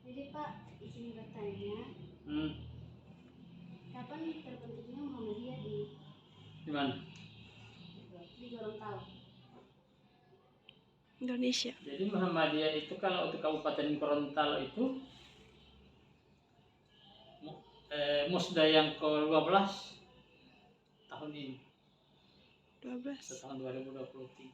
Jadi Pak, izin bertanya, kapan terbentuknya Muhammadiyah di mana? di Gorontalo? Indonesia. Jadi Muhammadiyah itu kalau untuk Kabupaten Gorontalo itu musda yang ke-12 tahun ini. 12. Tahun 2023.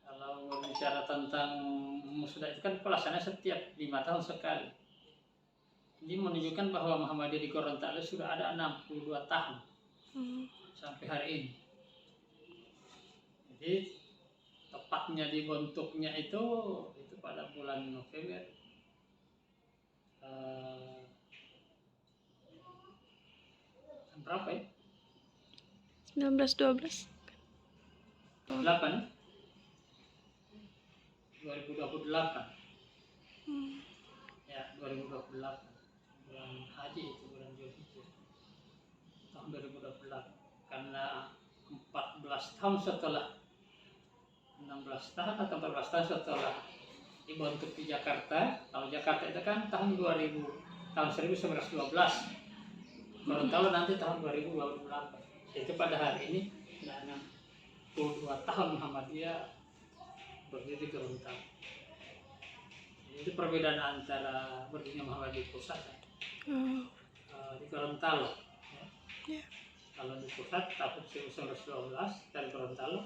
Kalau berbicara tentang musda itu kan pelaksanaan setiap 5 tahun sekali. Ini menunjukkan bahwa Muhammadiyah di Gorontalo sudah ada 62 tahun sampai hari ini. Jadi tepatnya dibentuknya itu pada bulan November berapa ya? 1912. 8 2028. Ya, 2028. Bulan haji itu, bulan Zulhijjah. Tahun 2028. Karena 14 tahun setelah 16 tahun atau 14 tahun setelah dibentuk di Jakarta. Kalau Jakarta itu kan tahun 1912. Gorontalo nanti tahun 2028. Itu pada hari ini sudah 62 tahun Muhammadiyah berdiri di Gorontalo. Itu perbedaan antara berdirinya Muhammadiyah di pusat di Gorontalo. Ya. Kalau di pusat tahun 1912 dan Gorontalo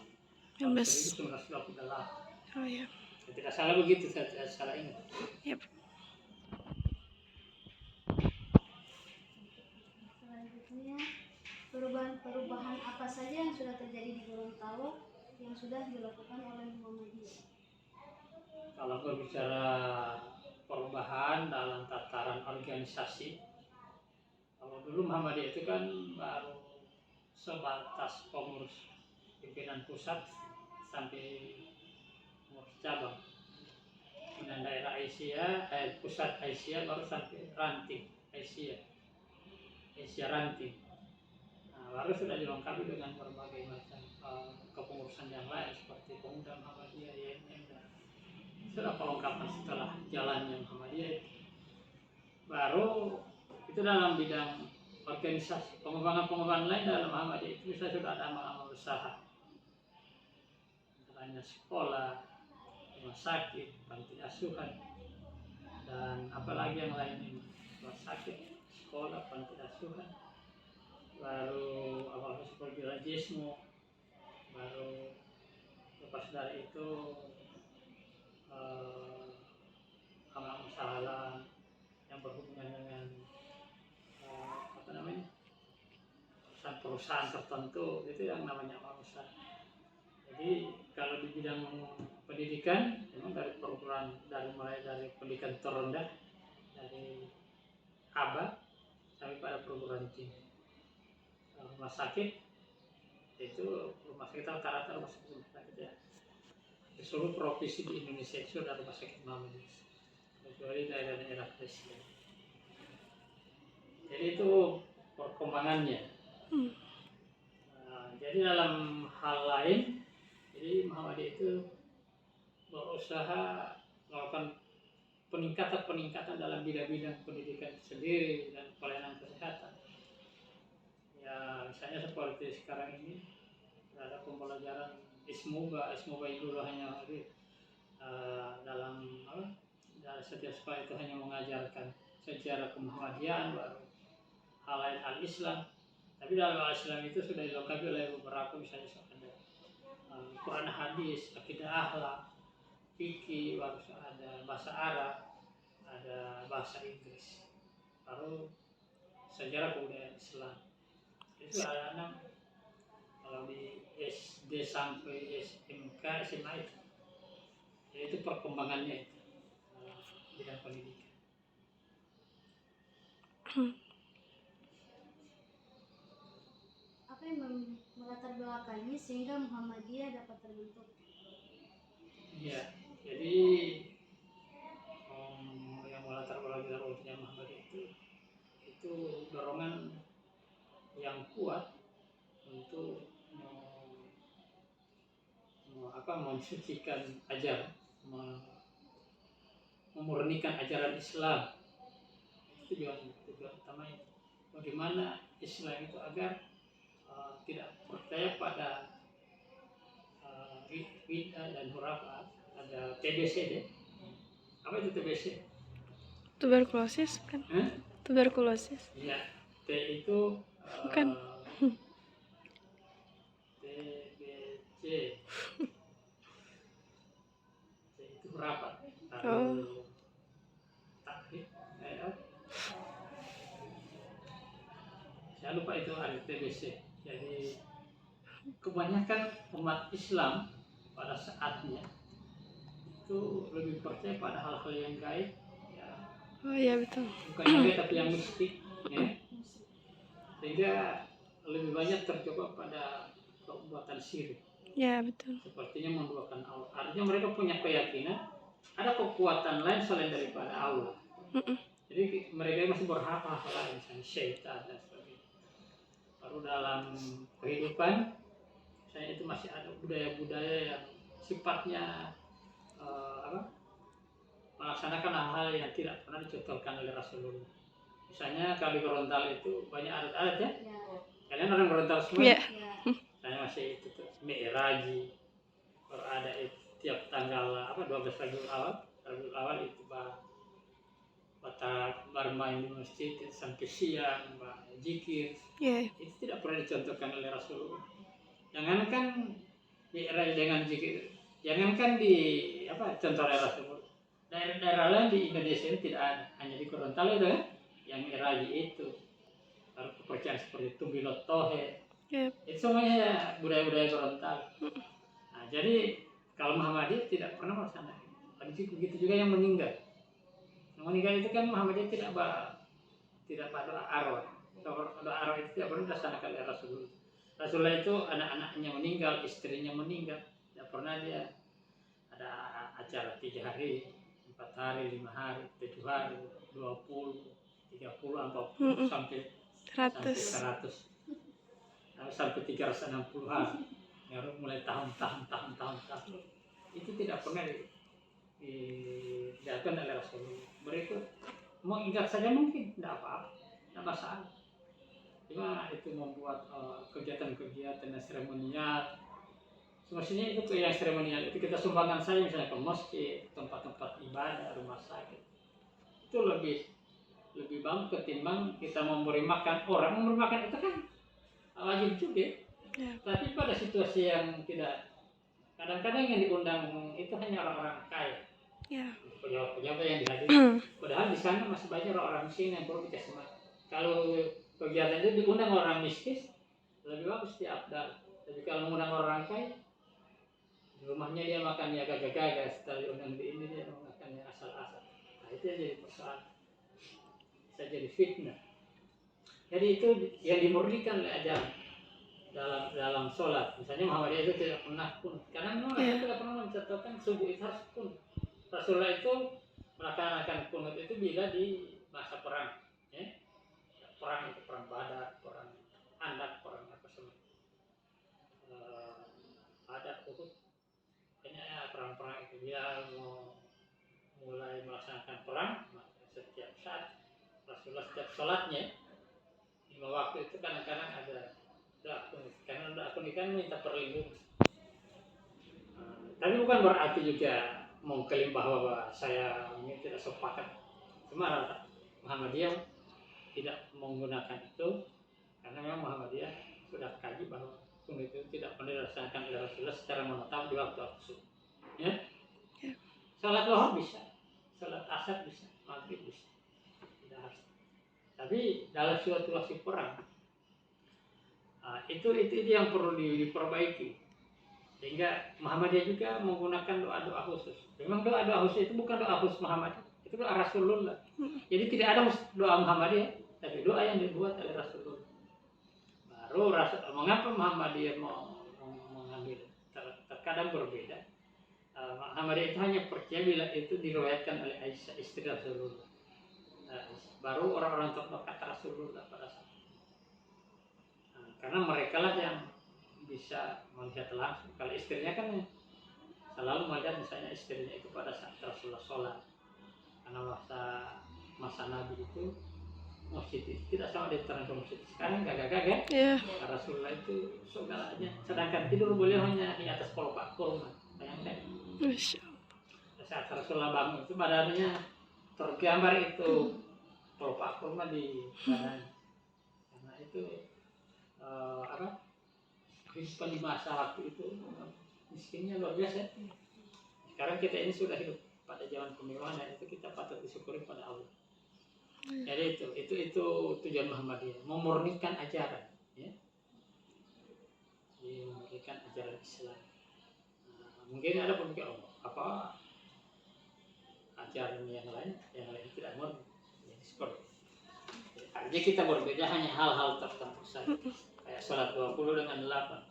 tahun 1928. Oh ya. Tidak salah begitu, saya tidak salah ingat. Yep. Selanjutnya, perubahan apa saja yang sudah terjadi di Gorontalo yang sudah dilakukan oleh Muhammadiyah? Kalau berbicara perubahan dalam tataran organisasi, kalau dulu Muhammadiyah itu kan baru sebatas pengurus pimpinan pusat sampai pengurus cabang. Kemudian daerah Asia, pusat Asia baru sampai ranting Asia ranting. Nah, baru sudah dilengkapi dengan berbagai macam kepengurusan yang lain seperti Pemuda Muhammadiyah, YMM, dan sudah kelengkapan setelah jalannya Muhammadiyah. Baru itu dalam bidang organisasi, pengembangan lain dalam Muhammadiyah itu bisa sudah ada amal-amal usaha, antaranya sekolah, rumah sakit, panti asuhan, dan apalagi yang lain ini, rumah sakit, sekolah, panti asuhan. Baru apa seperti rajismo, baru lepas dari itu amal usaha yang berhubungan dengan perusahaan tertentu, itu yang namanya amal usaha. Jadi kalau di bidang pendidikan memang dari perguruan mulai dari pendidikan terendah dari ABA sampai pada perguruan tinggi. Rumah sakit itu rumah sakit rata-rata rumah sakit ya. Di seluruh provinsi di Indonesia itu ada rumah sakit Muhammadiyah, kecuali daerah-daerah Kristen. Jadi itu perkembangannya. Jadi dalam hal lain, jadi Muhammadiyah itu berusaha melakukan peningkatan dalam bidang-bidang pendidikan sendiri dan pelayanan kesehatan. Ya misalnya seperti sekarang ini ada pembelajaran Ismoba itu dulu hanya dalam setiap sekolah itu hanya mengajarkan sejarah kemuhammadiyaan, baru hal lain al-Islam. Tapi dalam al-Islam itu sudah dilengkapi oleh beberapa, misalnya ada Quran hadis, akidah akhlak, fikih, baru ada bahasa Arab, ada bahasa Inggris, baru sejarah kebudayaan Islam. Itu ada 6. Kalau di SD sampai SMK, SMA itu perkembangannya itu bidang pendidikan. Apa yang melatar belakangi sehingga Muhammadiyah dapat terbentuk? Ya, jadi yang melatar belakangi terbentuknya Muhammadiyah itu dorongan yang kuat untuk mensucikan ajaran, memurnikan ajaran Islam. Tujuan utamanya bagaimana Islam itu agar tidak percaya pada bid'ah dan khurafat. Ada TBC deh. Apa itu TBC? Tuberkulosis kan? Hah? Tuberkulosis. Iya, T itu Bukan. TBC. T itu khurafat. Oh. Taklid. Saya lupa itu ada TBC. Jadi kebanyakan umat Islam pada saatnya itu lebih percaya pada hal-hal yang gaib, ya, Oh iya betul. bukan yang gaib tapi yang mistik, ya. Sehingga lebih banyak terjebak pada perbuatan syirik, Ya betul. sepertinya menduakan Allah. Artinya mereka punya keyakinan ada kekuatan lain selain daripada Allah. Jadi mereka masih berharap hal lain, misalnya syaitan dan sebagainya. Baru dalam kehidupan saya itu masih ada budaya-budaya yang sifatnya melaksanakan hal-hal yang tidak pernah dicontohkan oleh Rasulullah. Misalnya kalau di Gorontalo itu banyak adat-adat ya. Ya. Kalian orang Gorontalo semua? Iya. Ya. Saya masih itu tuh Mi'raji. Baru ada itu tiap tanggal 12 Rabiul Awal itu bermain di masjid sampai siang, zikir. Iya. Itu tidak pernah dicontohkan oleh Rasulullah. Jangankan Mi'raj dengan zikir, jangankan di contoh oleh Rasulullah. Daerah-daerah lain di Indonesia ini tidak ada, hanya di Gorontalo itu kan yang Mi'raj itu. Lalu kepercayaan seperti Tumbilot Tohe, Yep. itu semuanya budaya-budaya Gorontalo. Nah, jadi kalau Muhammadiyah tidak pernah melaksanakan. Begitu juga yang meninggal. Yang meninggal itu kan Muhammadiyah tidak doa arwah. Doa arwah itu tidak pernah dilaksanakan oleh Rasulullah. Rasulullah itu anak-anaknya meninggal, istrinya meninggal, tidak pernah dia ada acara 3 hari, 4 hari, 5 hari, 7 hari, 20, 30, 40 sampai 100, sampai 360 hari. Ya, mulai tahun. Itu tidak pernah dilakukan oleh Rasulullah. Mereka mau ingat saja mungkin tidak apa-apa, tidak masalah. Cuma itu membuat kegiatan-kegiatan dan seremonial. Semestinya itu yang seremonial itu kita sumbangkan saja, misalnya ke masjid, tempat-tempat ibadah, rumah sakit. Itu lebih bagus ketimbang kita memberi makan orang. Memberi makan itu kan wajib juga. Ya. Tapi pada situasi yang tidak, kadang-kadang yang diundang itu hanya orang-orang kaya. Ya. Pejabat-pejabat yang dihadir. Padahal di sana masih banyak orang miskin yang perlu dikasih makan. Kalau kegiatan itu diundang orang miskin, lebih bagus diabdal. Tapi kalau mengundang orang kaya, di rumahnya dia makan ya gagah-gagah, setelah diundang di ini dia makannya asal-asal. Nah itu yang jadi persoalan, bisa jadi fitnah. Jadi itu yang dimurnikan oleh ajaran dalam sholat. Misalnya Muhammadiyah itu tidak pernah kunut, karena memang tidak pernah mencontohkan subuh itu harus kunut. Rasulullah itu melaksanakan kunut itu bila di masa perang, ya. Perang itu perang Badar, perang Andak, perang apa semua. Ada Uhud, kayaknya perang-perang itu dia mau mulai melaksanakan perang, maka setiap saat Rasulullah setiap sholatnya 5 waktu itu kadang-kadang ada doa kunut, karena doa kunut kan minta perlindungan. Tapi bukan berarti juga mengklaim bahwa saya ini tidak sepakat. Cuma Muhammadiyah tidak menggunakan itu karena memang Muhammadiyah sudah kaji bahwa kunut itu tidak pernah dilaksanakan oleh Rasulullah secara menetap di waktu subuh. Ya? Salat lohor bisa, salat asar bisa, maghrib bisa, tidak harus. Tapi dalam situasi perang, itu yang perlu diperbaiki. Sehingga Muhammadiyah juga menggunakan doa-doa khusus. Memang doa-doa khusus itu bukan doa khusus Muhammadiyah, itu doa Rasulullah. Jadi tidak ada doa Muhammadiyah, tapi doa yang dibuat oleh Rasulullah. Baru mengapa Muhammadiyah mengambil terkadang berbeda. Muhammadiyah itu hanya percaya bila itu diriwayatkan oleh Aisyah istri Rasulullah. Baru orang-orang terdekat Rasulullah pada saat itu. Karena mereka lah yang bisa melihat langsung. Kalau istrinya kan selalu melihat misalnya istrinya itu pada saat Rasulullah sholat. karena masa Nabi itu masjid itu tidak sama dengan masjid sekarang, gagah kan? Iya. Karena Rasulullah itu segalanya, sedangkan tidur beliau hanya di atas pelukan kurma. Bayangkan, Masya Allah. saat Rasulullah bangun itu badannya tergambar itu pelukan kurma di badan, karena itu kehidupan di masa waktu itu miskinnya luar biasa. Sekarang kita ini sudah hidup pada zaman kemewahan, dan itu kita patut disyukuri pada Allah. Jadi itu tujuan Muhammadiyah, memurnikan ajaran, ya, memurnikan ajaran Islam. Mungkin ada pemikir apa ajaran yang lain tidak murni, jadi seperti itu. Artinya kita berbeda hanya hal-hal tertentu saja, kayak sholat 20 dengan 8.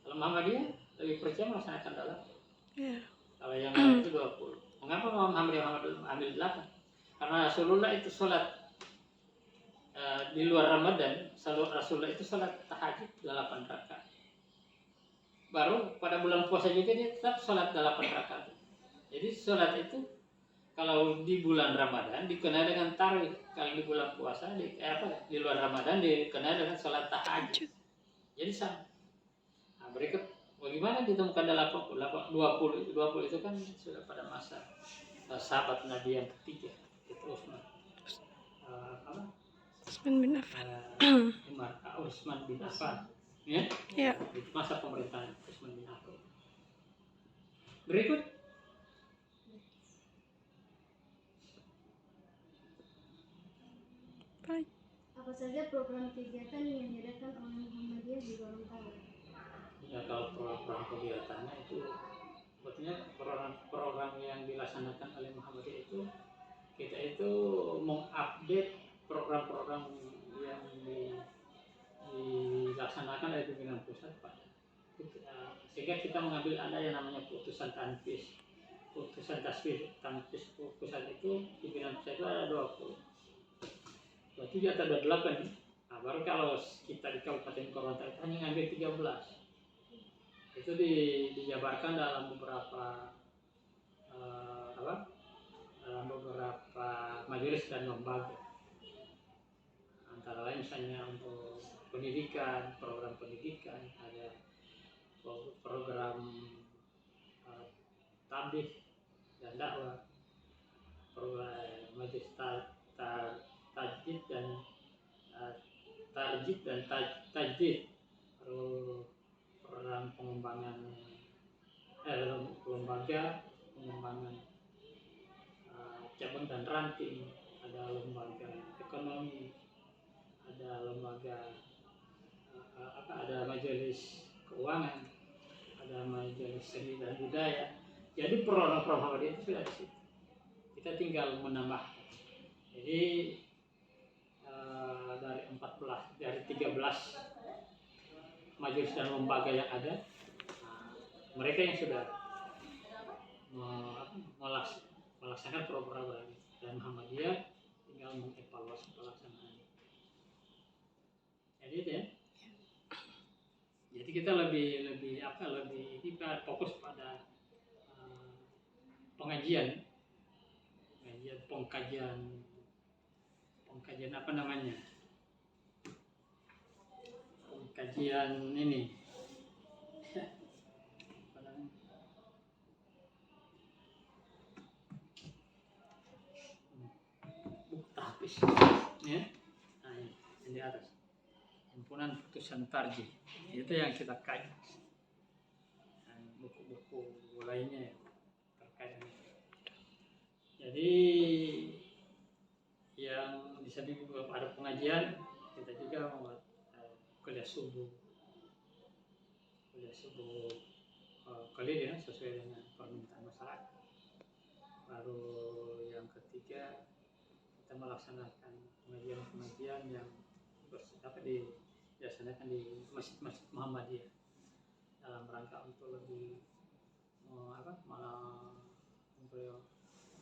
Kalau Muhammadiyah lebih percaya melaksanakan 8. Iya. Kalau yang lain itu 20. Mengapa Muhammadiyah ambil 8? Karena Rasulullah itu sholat di luar Ramadan, Rasulullah itu sholat tahajud 8 rakaat. Baru pada bulan puasa juga dia tetap sholat 8 rakaat. Jadi sholat itu kalau di bulan Ramadan dikenal dengan tarawih, kalau di bulan puasa di luar Ramadan dikenal dengan sholat tahajud. Jadi sama. Nah, berikut bagaimana ditemukan 20 itu kan sudah pada masa sahabat Nabi yang ketiga, itu Utsman. Utsman bin Affan. Utsman bin Affan, ya? Iya. Itu masa pemerintahan Utsman bin Affan. Berikut Baik. Apa saja program kegiatan yang diadakan oleh Muhammadiyah di Gorontalo? Ya, kalau program kegiatannya itu sebetulnya program yang dilaksanakan oleh Muhammadiyah itu, kita itu mengupdate program-program yang dilaksanakan oleh pimpinan pusat, Pak. Sehingga kita mengambil ada yang namanya putusan tanfis pusat itu, pimpinan pusat itu ada 20. 27 atau 28. Nah, baru kalau kita di Kabupaten Gorontalo itu hanya ngambil 13. Itu dijabarkan dalam beberapa majelis dan lembaga. Antara lain misalnya untuk pendidikan, program pendidikan, ada program tabligh dan dakwah, program majelis tajdid dan tajdid, program pengembangan lembaga pengembangan cabang dan ranting, ada lembaga ekonomi, ada lembaga ada majelis keuangan, ada majelis seni dan budaya. Jadi program-program itu sudah di situ. Kita tinggal menambah. Jadi dari 13 majelis dan lembaga yang ada, mereka yang sudah melaksanakan program dan Muhammadiyah tinggal mengevaluasi pelaksanaan. Jadi itu ya. Jadi kita lebih fokus pada pengkajian apa namanya? Pengkajian ini. Buku tahfiz, ya. Nah, ini di atas. Himpunan putusan tarjih. Itu yang kita kaji. Buku-buku lainnya terkait dengan itu. Jadi yang di samping ada pengajian, kita juga membuat kuliah subuh ya, sesuai dengan permintaan masyarakat. Baru yang ketiga, kita melaksanakan pengajian yang dilaksanakan di masjid-masjid Muhammadiyah dalam rangka untuk lebih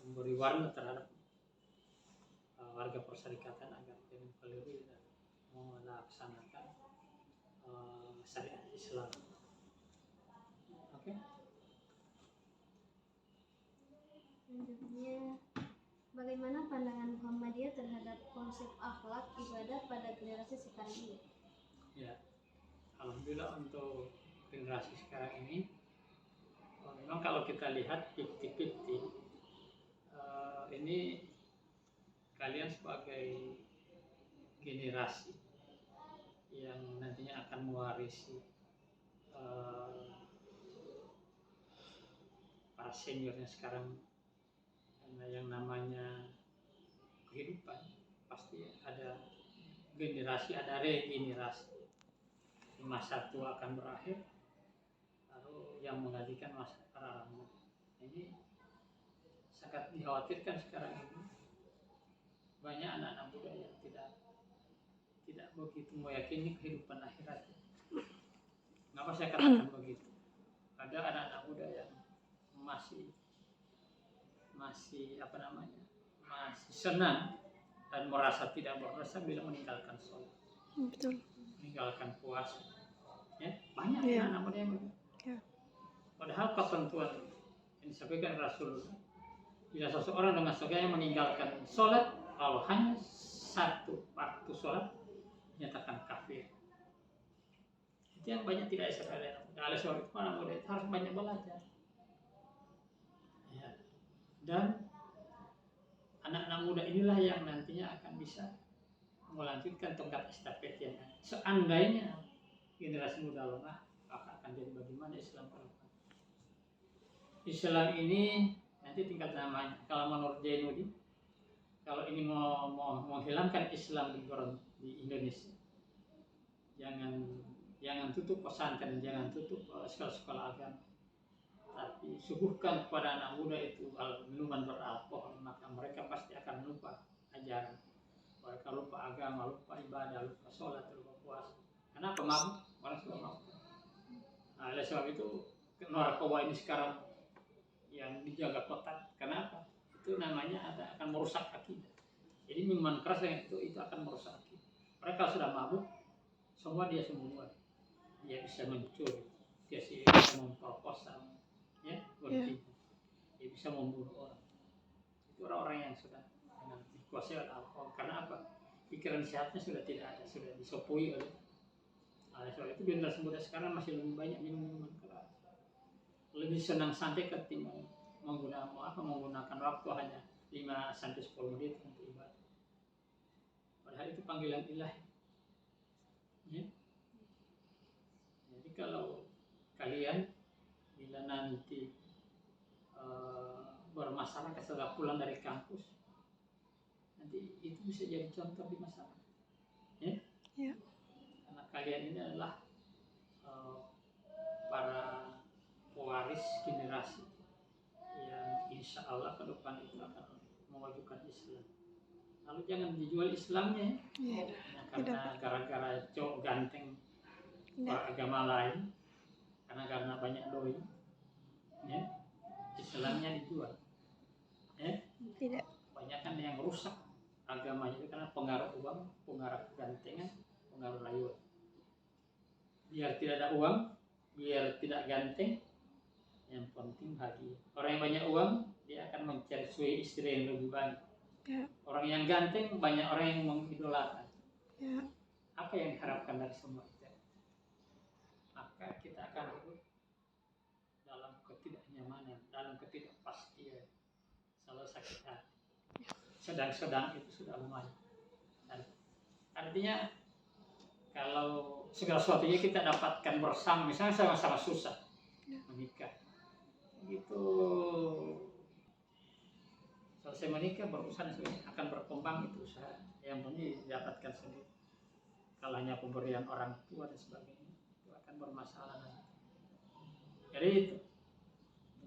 memberi warna terhadap warga perserikatan agar jangan keliru melaksanakan syariat Islam. Oke. Selanjutnya, bagaimana bagaimana pandangan Muhammadiyah terhadap konsep akhlak ibadah pada generasi sekarang ini? Ya, alhamdulillah untuk generasi sekarang ini, memang kalau kita lihat 50-50, ini kalian sebagai generasi yang nantinya akan mewarisi para seniornya sekarang, karena yang namanya kehidupan pasti ada generasi, ada regenerasi. Masa tua akan berakhir, lalu yang menggantikan masa para muda. Ini sangat dikhawatirkan sekarang ini. Banyak anak-anak muda yang tidak begitu meyakini kehidupan akhirat. Kenapa saya katakan begitu? Ada anak-anak muda yang masih masih senang dan merasa tidak berdosa bila meninggalkan sholat, Betul. meninggalkan puasa. Ya, banyak Iya. anak-anak muda yang begitu. Ya. Padahal ketentuan yang disampaikan Rasulullah, bila seseorang dengan sengaja meninggalkan sholat, kalau hanya satu waktu sholat, dinyatakan kafir. Itu yang banyak tidak disadari. Oleh sebab itu anak muda itu harus banyak belajar. Ya. Dan anak-anak muda inilah yang nantinya akan bisa melanjutkan tongkat estafet yang seandainya generasi muda lengah, maka akan jadi bagaimana Islam ke depan. Islam ini nanti tingkat namanya. Kalau menurut Jainuddin, kalau ini mau menghilangkan Islam di Indonesia, jangan tutup pesantren, jangan tutup sekolah-sekolah agama, tapi suguhkan kepada anak muda itu minuman beralkohol, maka mereka pasti akan lupa ajaran. Mereka lupa agama, lupa ibadah, lupa sholat, lupa puasa. Kenapa? Mabuk, orang sudah mabuk. Nah, oleh sebab itu narkoba ini sekarang yang dijaga ketat. Kenapa? Itu namanya akan merusak akidah. Jadi minuman keras yang itu akan merusak akidah. Mereka sudah mabuk, semua dia buat. Dia bisa mencuri, dia bisa memperkosa, ya, dia bisa membunuh orang. Itu orang-orang yang sudah dikuasai oleh alkohol. Karena apa? Pikiran sehatnya sudah tidak ada, sudah disopoi oleh. Oleh sebab itu generasi muda sekarang masih lebih banyak minum minuman keras, lebih senang santai ketimbang menggunakan waktu hanya 5-10 menit untuk ibadah. Padahal itu panggilan ilahi. Ya. Jadi kalau kalian bila nanti bermasyarakat setelah pulang dari kampus, nanti itu bisa jadi contoh di masyarakat. Ya? Ya. Karena kalian ini adalah para pewaris generasi yang insya Allah ke depan itu akan memajukan Islam. Lalu jangan dijual Islamnya, Ya. karena gara-gara cowok ganteng beragama lain, karena banyak doi, ya, Islamnya dijual. Ya. Tidak. Banyak kan yang rusak agamanya itu karena pengaruh uang, pengaruh gantengan, pengaruh layuan. Biar tidak ada uang, biar tidak ganteng, yang penting bahagia. Orang yang banyak uang, dia akan mencari istri yang lebih banyak. Ya. Orang yang ganteng, banyak orang yang mengidolakan. Ya. Apa yang diharapkan dari semua itu? Maka kita akan hidup dalam ketidaknyamanan, dalam ketidakpastian, selalu sakit hati. Sedang-sedang itu sudah lumayan. Artinya kalau segala sesuatunya kita dapatkan bersama, misalnya sama-sama susah menikah, gitu. Selesai menikah berusaha akan berkembang itu usaha yang penting didapatkan sendiri. Kalau hanya pemberian orang tua dan sebagainya, itu akan bermasalah nanti. Jadi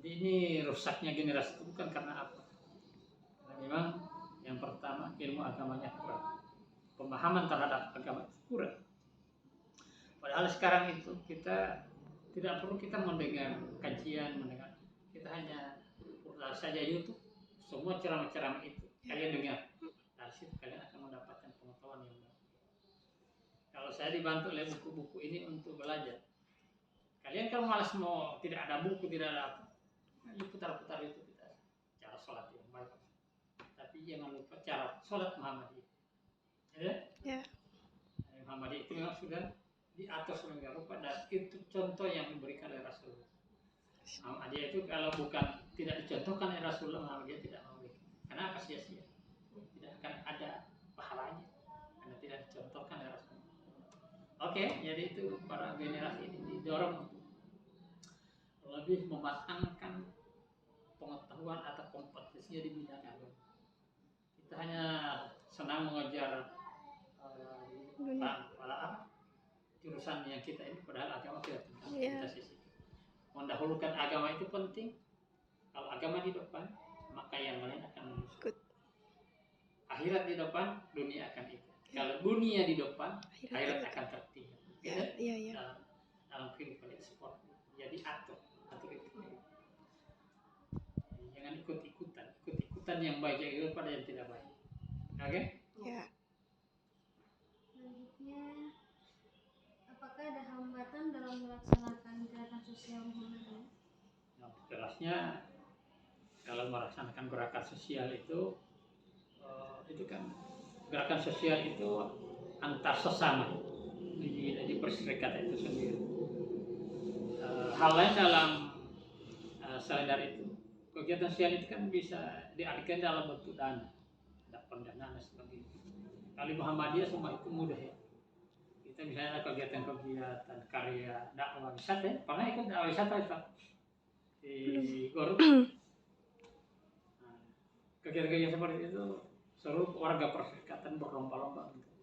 ini rusaknya generasi itu bukan karena apa? Karena memang yang pertama ilmu agamanya kurang, pemahaman terhadap agama itu kurang. Padahal sekarang itu kita tidak perlu kita mendengar kajian, kita hanya putar saja YouTube, semua ceramah-ceramah itu kalian dengar, dari situ kalian akan mendapatkan pengetahuan yang baru. Kalau saya dibantu oleh buku-buku ini untuk belajar, kalian kalau malas mau tidak ada buku, tidak ada apa, putar-putar itu kita cara sholat yang baik. Tapi jangan lupa cara sholat Muhammadiyah. Ya? Ya. Muhammadiyah itu memang sudah diatur sedemikian rupa dan itu contoh yang diberikan oleh Rasulullah. Muhammadiyah itu kalau bukan tidak dicontohkan oleh Rasulullah, Muhammadiyah tidak mau bikin. Karena apa sia-sia? Tidak akan ada pahalanya karena tidak dicontohkan oleh Rasulullah. Oke, jadi itu para generasi ini didorong untuk lebih mematangkan pengetahuan atau kompetensinya di bidang agama. Kita hanya senang mengejar jurusan yang kita ini, padahal agama tidak penting. Kita sisi mendahulukan agama itu penting. Kalau agama di depan, maka yang lain akan menyusul. Akhirat di depan, dunia akan ikut. Kalau dunia di depan, akhirat akan tertinggal. Dalam kehidupan itu seperti itu. Jadi atur itu. Jangan ikut-ikutan yang baik itu pada yang tidak baik. Oke? Ya. Selanjutnya, apakah ada hambatan dalam melaksanakan gerakan sosial Muhammadiyah? Jelasnya kalau melaksanakan gerakan sosial itu kan gerakan sosial itu antar sesama di perserikatan itu sendiri. Hal lain dalam selain dari itu, kegiatan sosial itu kan bisa diartikan dalam bentuk dana, ada pendanaan dan sebagainya. Kali Muhammadiyah semua itu mudah ya. Kita misalnya ada kegiatan karya dakwah wisata ya, pernah ikut dakwah wisata di Gor. Kegiatan-kegiatan seperti itu seluruh warga perserikatan berlomba-lomba untuk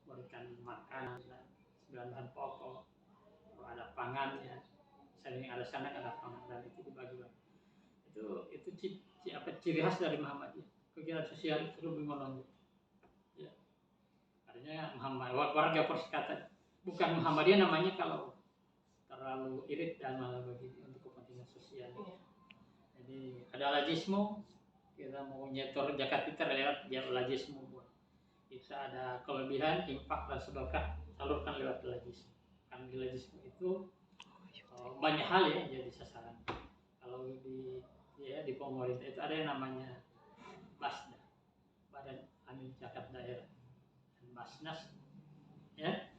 memberikan makanan dan bahan pokok, ada pangannya, sering ada sanak ada pangan dan itu dibagi-bagi. Itu ciri khas dari Muhammadiyah. Kegiatan sosial itu lebih menonjol. Ya. Artinya warga perserikatan, bukan Muhammadiyah namanya kalau terlalu irit dan malah bagi untuk kepentingan sosial. Jadi ada lajismu, kita mau nyetor zakat fitrah lewat lajismu. Kita ada kelebihan infak dan sedekah salurkan lewat lajismu. Kan di lajismu itu banyak hal ya jadi sasaran. Kalau di pemerintah itu ada yang namanya BASDA, Badan Amil Zakat Daerah, dan Basnas, ya.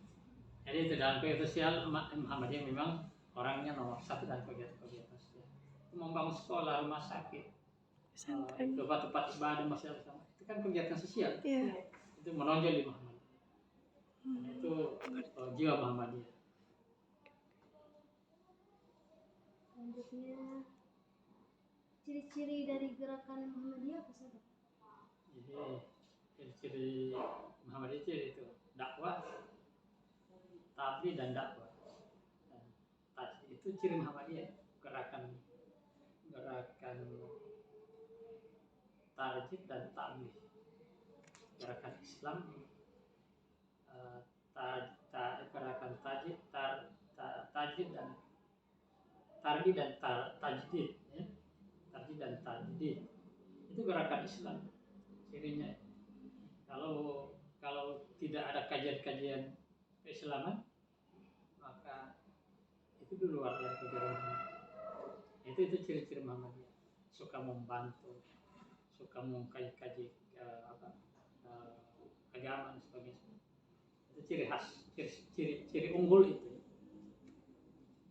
Jadi itu dalam kegiatan sosial Muhammadiyah memang orangnya nomor satu dalam kegiatan sosial. Itu membangun sekolah, rumah sakit, tempat-tempat ibadah masjid bersama. Itu kan kegiatan sosial. Yeah. Itu menonjol di Muhammadiyah. Dan itu jiwa Muhammadiyah. Selanjutnya, ciri-ciri dari gerakan Muhammadiyah apa saja? Jadi ciri-ciri Muhammadiyah itu dakwah, tabligh dan dakwah. Itu ciri Muhammadiyah, gerakan tarjid dan tabligh. Gerakan Islam, gerakan tajdid dan tajdid dan tajdid, ya. Tajdid dan tajdid itu gerakan Islam cirinya. Kalau tidak ada kajian-kajian keislaman, maka itu di luar dari kegiatan. Itu ciri-ciri Muhammadiyah. Suka membantu, suka mengkaji agama dan sebagainya. Itu ciri khas, ciri unggul itu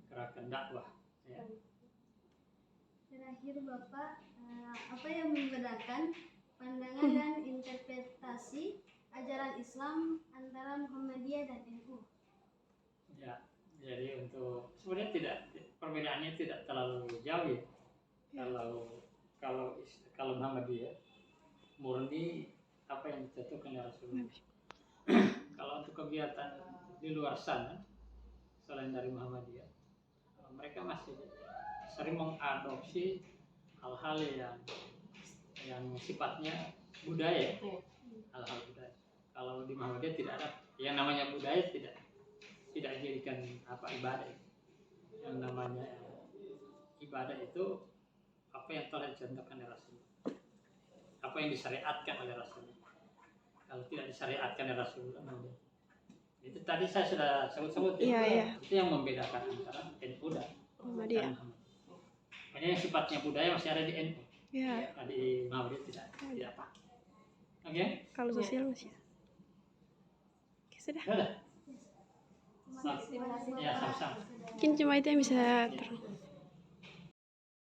gerakan dakwah. Ya. Terakhir Bapak, apa yang membedakan pandangan dan interpretasi ajaran Islam antara Muhammadiyah dan NU? Ya, jadi untuk sebenarnya perbedaannya tidak terlalu jauh ya. Kalau Muhammadiyah murni apa yang dicontohkan oleh Rasulullah. Kalau untuk kegiatan di luar sana selain dari Muhammadiyah, mereka masih sering mengadopsi hal-hal yang sifatnya budaya, hal-hal budaya. Kalau di Muhammadiyah tidak ada yang namanya budaya, tidak dijadikan ibadah. Yang namanya ibadah itu apa yang telah dicontohkan oleh Rasulullah, apa yang disyariatkan oleh Rasulullah. Kalau tidak disyariatkan oleh Rasulullah, itu tadi saya sudah sebut itu yang membedakan antara NU dan Muhammadiyah. Makanya yang sifatnya budaya masih ada di NU, di Muhammadiyah tidak apa. Oke? Kalau sosial masih. Oke, sudah. Sudah? Terima kasih. Ya, sama-sama. Mungkin cuma itu yang bisa terus.